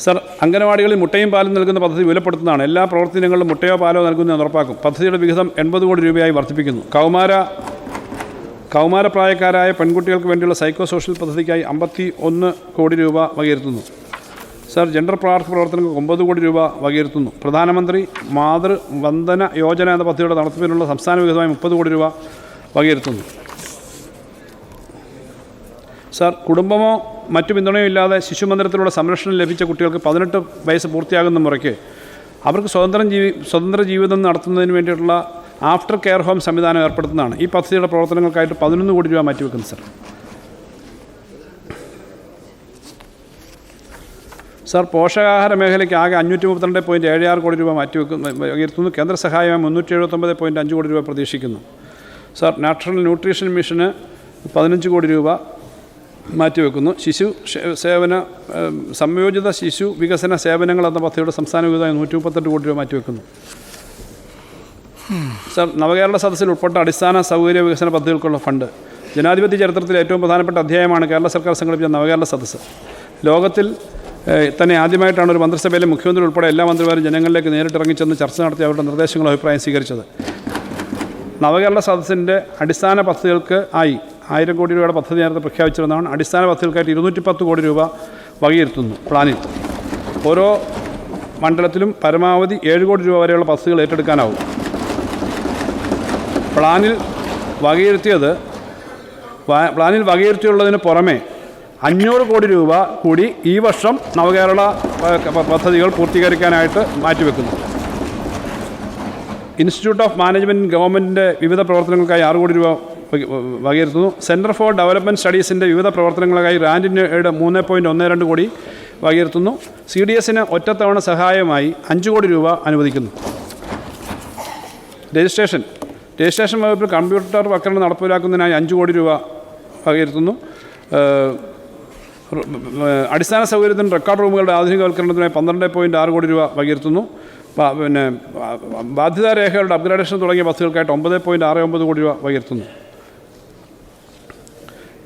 Sir, അംഗനവാടികളിൽ മുട്ടയും പാലും നൽകുന്ന പദ്ധതി വിലപ്പെടുത്തുന്നതാണ്. എല്ലാ പ്രവർത്തനങ്ങളിലും മുട്ടയോ പാലോ നൽകുന്നതെന്ന് ഉറപ്പാക്കും. പദ്ധതിയുടെ വിഹിതം 80 കോടി രൂപയായി വർദ്ധിപ്പിക്കുന്നു. കൗമാരപ്രായക്കാരായ പെൺകുട്ടികൾക്ക് വേണ്ടിയുള്ള സൈക്കോ സോഷ്യൽ പദ്ധതിക്കായി 51 കോടി രൂപ വകയിരുത്തുന്നു. സർ, ജെൻഡർ പ്രാർത്ഥന പ്രവർത്തനങ്ങൾക്ക് 9 കോടി രൂപ വകയിരുത്തുന്നു. പ്രധാനമന്ത്രി മാതൃവന്ദന യോജന എന്ന പദ്ധതിയുടെ നടത്തിപ്പിനുള്ള സംസ്ഥാന വിഹിതമായി 30 കോടി രൂപ വകയിരുത്തുന്നു. സർ, കുടുംബമോ മറ്റു പിന്തുണയോ ഇല്ലാതെ ശിശുമന്ദിരത്തിലൂടെ സംരക്ഷണം ലഭിച്ച കുട്ടികൾക്ക് 18 വയസ്സ് പൂർത്തിയാകുന്ന മുറയ്ക്ക് അവർക്ക് സ്വതന്ത്ര ജീവിതം നടത്തുന്നതിന് വേണ്ടിയിട്ടുള്ള ആഫ്റ്റർ കെയർ ഹോം സംവിധാനം ഏർപ്പെടുത്തുന്നതാണ്. ഈ പദ്ധതിയുടെ പ്രവർത്തനങ്ങൾക്കായിട്ട് 11 കോടി രൂപ മാറ്റിവെക്കുന്നു. സർ, പോഷകാഹാര മേഖലയ്ക്ക് ആകെ 532.76 കോടി രൂപ വകയിരുത്തുന്നു. കേന്ദ്ര സഹായമായി 379.5 കോടി രൂപ പ്രതീക്ഷിക്കുന്നു. സർ, നാഷണൽ ന്യൂട്രീഷൻ മിഷന് 15 കോടി രൂപ മാറ്റിവെക്കുന്നു. സംയോജിത ശിശു വികസന സേവനങ്ങൾ എന്ന പദ്ധതിയുടെ സംസ്ഥാന വിഹിതമായി 138 കോടി രൂപ മാറ്റിവെക്കുന്നു. സർ, നവകേരള സദസ്സിൽ ഉൾപ്പെട്ട അടിസ്ഥാന സൗകര്യ വികസന പദ്ധതികൾക്കുള്ള ഫണ്ട്. ജനാധിപത്യ ചരിത്രത്തിലെ ഏറ്റവും പ്രധാനപ്പെട്ട അധ്യായമാണ് കേരള സർക്കാർ സംഘടിപ്പിച്ച നവകേരള സദസ്സ്. ലോകത്തിൽ തന്നെ ആദ്യമായിട്ടാണ് ഒരു മന്ത്രിസഭയിലെ മുഖ്യമന്ത്രി ഉൾപ്പെടെ എല്ലാ മന്ത്രിമാരും ജനങ്ങളിലേക്ക് നേരിട്ടിറങ്ങിച്ചെന്ന് ചർച്ച നടത്തി അവരുടെ നിർദ്ദേശങ്ങളും അഭിപ്രായം സ്വീകരിച്ചത്. നവകേരള സദസ്സിൻ്റെ അടിസ്ഥാന പദ്ധതികൾക്ക് 1000 കോടി രൂപയുടെ പദ്ധതി നേരത്തെ പ്രഖ്യാപിച്ചിരുന്നതാണ്. അടിസ്ഥാന പദ്ധതികൾക്കായിട്ട് 210 കോടി രൂപ വകയിരുത്തുന്നു. പ്ലാനിൽ ഓരോ മണ്ഡലത്തിലും പരമാവധി 7 കോടി രൂപ വരെയുള്ള പദ്ധതികൾ ഏറ്റെടുക്കാനാവും. പ്ലാനിൽ വകയിരുത്തിയുള്ളതിന് പുറമെ 500 കോടി രൂപ കൂടി ഈ വർഷം നവകേരള പദ്ധതികൾ പൂർത്തീകരിക്കാനായിട്ട് മാറ്റിവെക്കുന്നു. ഇൻസ്റ്റിറ്റ്യൂട്ട് ഓഫ് മാനേജ്മെൻറ്റ് ഗവൺമെൻറ്റിൻ്റെ വിവിധ പ്രവർത്തനങ്ങൾക്കായി 6 കോടി രൂപ വകയിരുത്തുന്നു. സെൻറ്റർ ഫോർ ഡെവലപ്മെൻറ്റ് സ്റ്റഡീസിൻ്റെ വിവിധ പ്രവർത്തനങ്ങൾക്കായി റാൻഡിൻ്റെ 3.12 കോടി വകയിരുത്തുന്നു. CDSന് ഒറ്റത്തവണ സഹായമായി 5 കോടി രൂപ അനുവദിക്കുന്നു. രജിസ്ട്രേഷൻ വകുപ്പിൽ കമ്പ്യൂട്ടർ വൽക്കരണം നടപ്പിലാക്കുന്നതിനായി 5 കോടി രൂപ വകയിരുത്തുന്നു. അടിസ്ഥാന സൗകര്യത്തിന് റെക്കോർഡ് റൂമുകളുടെ ആധുനികവൽക്കരണത്തിനായി 12.6 കോടി രൂപ വകയിരുത്തുന്നു. ബാധ്യതാരേഖകളുടെ അപ്ഗ്രേഡേഷൻ തുടങ്ങിയ പദ്ധതികൾക്കായിട്ട് 9.69 കോടി രൂപ വകയിരുത്തുന്നു.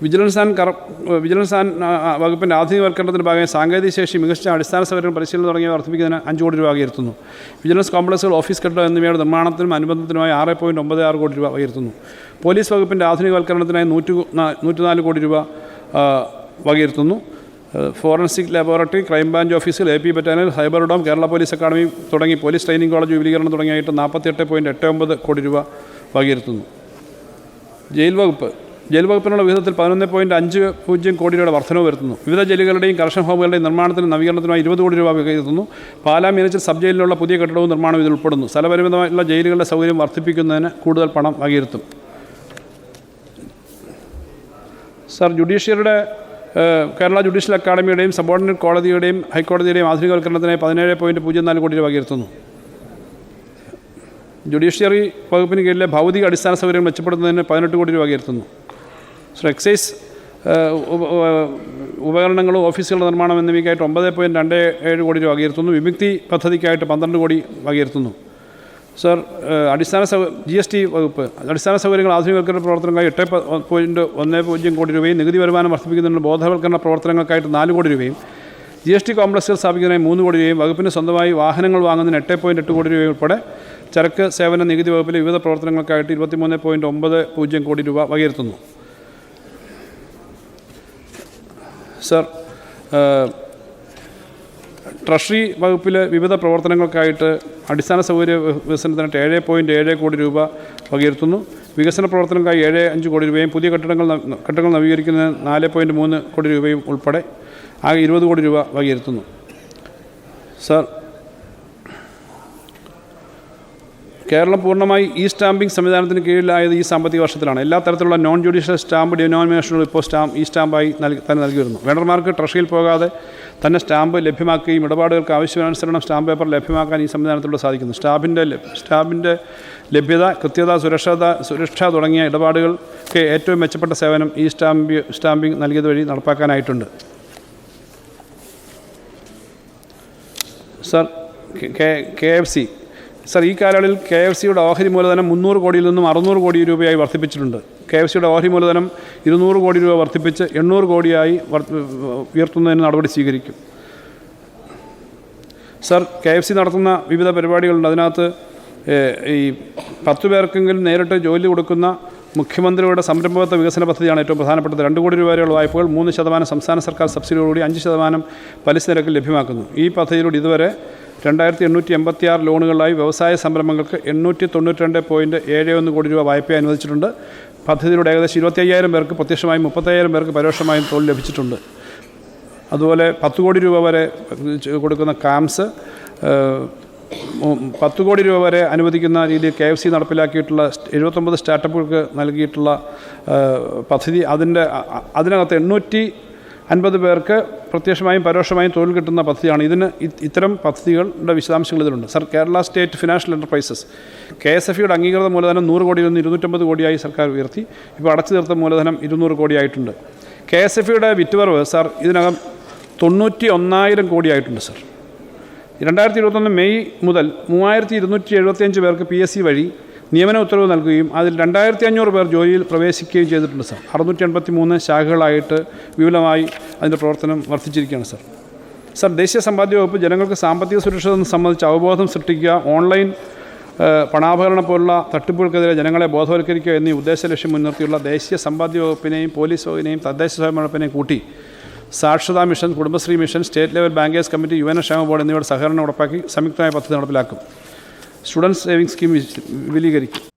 വിജിലൻസ് ആൻഡ് വകുപ്പിൻ്റെ ആധുനികവൽക്കരണത്തിൻ്റെ ഭാഗമായി സാങ്കേതിക ശേഷി മികച്ച അടിസ്ഥാന സൗകര്യം പരിശീലനം തുടങ്ങിയവ വർദ്ധിപ്പിക്കുന്നതിന് 5 കോടി രൂപ വകയിരുത്തുന്നു. വിജിലൻസ് കോംപ്ലക്സുകൾ, ഓഫീസ് കെട്ടിടം എന്നിവയുടെ നിർമ്മാണത്തിനും അനുബന്ധത്തിനുമായി 6.96 കോടി രൂപ വകയിരുത്തുന്നു. പോലീസ് വകുപ്പിൻ്റെ ആധുനികവൽക്കരണത്തിനായി 104 കോടി രൂപ വകയിരുത്തുന്നു. ഫോറൻസിക് ലബോറട്ടറി, ക്രൈംബ്രാഞ്ച് ഓഫീസുകൾ, AP battalion, cyber dome, Kerala police academy തുടങ്ങി പോലീസ് ട്രെയിനിങ് കോളേജ് വിപുലീകരണം തുടങ്ങിയായിട്ട് 48.89 കോടി രൂപ വകയിരുത്തുന്നു. ജയിൽ വകുപ്പിനുള്ള വിഹിതത്തിൽ 11.50 കോടി രൂപയുടെ വർധനവ് വരുത്തുന്നു. വിവിധ ജയിലുകളുടെയും കറക്ഷൻ ഹോമുകളുടെയും നിർമ്മാണത്തിനും നവീകരണത്തിനുമായി 20 കോടി രൂപ വകയിരുത്തുന്നു. പാലാ മീനച്ചിൽ സബ് ജയിലിലുള്ള പുതിയ കെട്ടിടവും നിർമ്മാണം ഇതിൽ ഉൾപ്പെടുന്നു. സ്ഥലപരിമിതമായിട്ടുള്ള ജയിലുകളുടെ സൗകര്യം വർദ്ധിപ്പിക്കുന്നതിന് കൂടുതൽ പണം വകയിരുത്തും. സർ, കേരള ജുഡീഷ്യൽ അക്കാദമിയുടെയും സബോർഡിനേറ്റ് കോടതിയുടെയും ഹൈക്കോടതിയുടെയും ആധുനികവൽക്കരണത്തിനായി 17.04 കോടി രൂപ വകയിരുത്തുന്നു. ജുഡീഷ്യറി വകുപ്പിന് കീഴിലെ ഭൗതിക അടിസ്ഥാന സൗകര്യം മെച്ചപ്പെടുത്തുന്നതിന് 18 കോടി രൂപ വകയിരുത്തുന്നു. സോ, എക്സൈസ് ഉപകരണങ്ങളും ഓഫീസുകളുടെ നിർമ്മാണം എന്നിവയ്ക്കായിട്ട് 9.27 കോടി രൂപ വകയിരുത്തുന്നു. വിമുക്തി പദ്ധതിക്കായിട്ട് 12 കോടി വകയിരുത്തുന്നു. സർ, GST വകുപ്പ് അടിസ്ഥാന സൗകര്യങ്ങൾ ആധുനികവൽക്കരണ പ്രവർത്തനങ്ങൾക്കായി 8.10 കോടി രൂപയും നികുതി വരുമാനം വർദ്ധിപ്പിക്കുന്നതിനുള്ള ബോധവൽക്കരണ പ്രവർത്തനങ്ങൾക്കായിട്ട് 4 കോടി രൂപയും GST കോംപ്ലക്സുകൾ സ്ഥാപിക്കുന്നതിനായി 3 കോടി രൂപയും വകുപ്പിന് സ്വന്തമായി വാഹനങ്ങൾ വാങ്ങുന്നതിന് 8.8 കോടി രൂപയും ഉൾപ്പെടെ ചരക്ക് സേവന നികുതി വകുപ്പിലെ വിവിധ പ്രവർത്തനങ്ങൾക്കായിട്ട് 23.90 കോടി രൂപ വകയിരുത്തുന്നു. സർ, ട്രഷറി വകുപ്പിലെ വിവിധ പ്രവർത്തനങ്ങൾക്കായിട്ട് അടിസ്ഥാന സൗകര്യ വികസനത്തിനായിട്ട് 7.7 കോടി രൂപ വകയിരുത്തുന്നു. വികസന പ്രവർത്തനങ്ങൾക്കായി 7.5 കോടി രൂപയും പുതിയ കെട്ടിടങ്ങൾ നവീകരിക്കുന്നതിന് 4.3 കോടി രൂപയും ഉൾപ്പെടെ ആകെ 20 കോടി രൂപ വകയിരുത്തുന്നു. സർ, കേരളം പൂർണ്ണമായി സ്റ്റാമ്പിംഗ് സംവിധാനത്തിന് കീഴിലായത് ഈ സാമ്പത്തിക വർഷത്തിലാണ്. എല്ലാ തരത്തിലുള്ള നോൺ ജുഡീഷ്യൽ സ്റ്റാമ്പ് ഡിനോമിനേഷനുകൾ ഇപ്പോൾ സ്റ്റാമ്പായി തന്നെ നൽകി വരുന്നു. വെണ്ടർമാർക്ക് ട്രഷറിയിൽ പോകാതെ തന്നെ സ്റ്റാമ്പ് ലഭ്യമാക്കുകയും ഇടപാടുകൾക്ക് ആവശ്യാനുസരണം സ്റ്റാമ്പ് പേപ്പർ ലഭ്യമാക്കാൻ ഈ സംവിധാനത്തിലൂടെ സാധിക്കുന്നു. സ്റ്റാമ്പിൻ്റെ ലഭ്യത, കൃത്യത, സുരക്ഷ തുടങ്ങിയ ഇടപാടുകൾക്ക് ഏറ്റവും മെച്ചപ്പെട്ട സേവനം ഈ സ്റ്റാമ്പിംഗ് നൽകിയത് വഴി നടപ്പാക്കാനായിട്ടുണ്ട്. സർ, KFC സർ, ഈ കാലയളവിൽ KFCയുടെ ഓഹരി മൂലധനം 300 കോടിയിൽ നിന്നും 600 കോടി രൂപയായി വർദ്ധിപ്പിച്ചിട്ടുണ്ട്. KFCയുടെ ഓഹരി മൂലധനം 200 കോടി രൂപ വർദ്ധിപ്പിച്ച് 800 കോടിയായി ഉയർത്തുന്നതിന് നടപടി സ്വീകരിക്കും. സർ, KFC നടത്തുന്ന വിവിധ പരിപാടികളുണ്ട്. അതിനകത്ത് ഈ 10 പേർക്കെങ്കിലും നേരിട്ട് ജോലി കൊടുക്കുന്ന മുഖ്യമന്ത്രിയുടെ സംരംഭകത്വ വികസന പദ്ധതിയാണ് ഏറ്റവും പ്രധാനപ്പെട്ടത്. 2 കോടി രൂപ വരെയുള്ള വായ്പകൾ 3% സംസ്ഥാന സർക്കാർ സബ്സിഡിയോടുകൂടി 5% പലിശ നിരക്കിൽ ലഭ്യമാക്കുന്നു. ഈ പദ്ധതിയിലൂടെ ഇതുവരെ 2886 ലോണുകളിലായി വ്യവസായ സംരംഭങ്ങൾക്ക് 892.71 കോടി രൂപ വായ്പ അനുവദിച്ചിട്ടുണ്ട്. പദ്ധതിയിലൂടെ ഏകദേശം 25,000 പേർക്ക് പ്രത്യക്ഷമായും 30,000 പേർക്ക് പരോക്ഷമായും തൊഴിൽ ലഭിച്ചിട്ടുണ്ട്. അതുപോലെ 10 കോടി രൂപ വരെ കൊടുക്കുന്ന കാംസ്, 10 കോടി രൂപ വരെ അനുവദിക്കുന്ന രീതിയിൽ KFC നടപ്പിലാക്കിയിട്ടുള്ള 79 സ്റ്റാർട്ടപ്പുകൾക്ക് നൽകിയിട്ടുള്ള പദ്ധതി. അതിനകത്ത് 850 പേർക്ക് പ്രത്യക്ഷമായും പരോക്ഷമായും തൊഴിൽ കിട്ടുന്ന പദ്ധതിയാണ്. ഇത്തരം പദ്ധതികളുടെ വിശദാംശങ്ങൾ ഇതിലുണ്ട്. Sir, Kerala state financial enterprises KSFEയുടെ അംഗീകൃത മൂലധനം 100 കോടിയിൽ നിന്ന് 250 കോടിയായി സർക്കാർ ഉയർത്തി. ഇപ്പോൾ അടച്ചു തീർത്ത മൂലധനം 200 കോടിയായിട്ടുണ്ട്. KSFEയുടെ വിറ്റുവരവ് സർ ഇതിനകം 91,000 കോടിയായിട്ടുണ്ട്. സർ, 2021 മെയ് മുതൽ 3275 പേർക്ക് PSC വഴി നിയമന ഉത്തരവ് നൽകുകയും അതിൽ 2500 പേർ ജോലിയിൽ പ്രവേശിക്കുകയും ചെയ്തിട്ടുണ്ട്. സർ, 683 ശാഖകളായിട്ട് വിപുലമായി അതിൻ്റെ പ്രവർത്തനം വർദ്ധിച്ചിരിക്കുകയാണ്. സർ, ദേശീയ സമ്പാദ്യ വകുപ്പ് ജനങ്ങൾക്ക് സാമ്പത്തിക സുരക്ഷ സംബന്ധിച്ച് അവബോധം സൃഷ്ടിക്കുക, ഓൺലൈൻ പണാഭരണം പോലുള്ള തട്ടിപ്പുകൾക്കെതിരെ ജനങ്ങളെ ബോധവൽക്കരിക്കുക എന്നീ ഉദ്ദേശ ലക്ഷ്യം മുൻനിർത്തിയുള്ള ദേശീയ സമ്പാദ്യ വകുപ്പിനെയും പോലീസ് വകുപ്പിനെയും തദ്ദേശ സ്വയംഭരണ വകുപ്പിനെയും കൂട്ടി സാക്ഷരതാ mission, Kudumbashree mission, state level bankers committee, യുവജനക്ഷേമ ബോർഡ് എന്നിവയുടെ സഹകരണം ഉറപ്പാക്കി സംയുക്തമായ പദ്ധതി നടപ്പിലാക്കും. Students saving scheme വിപുലീകരിക്കും.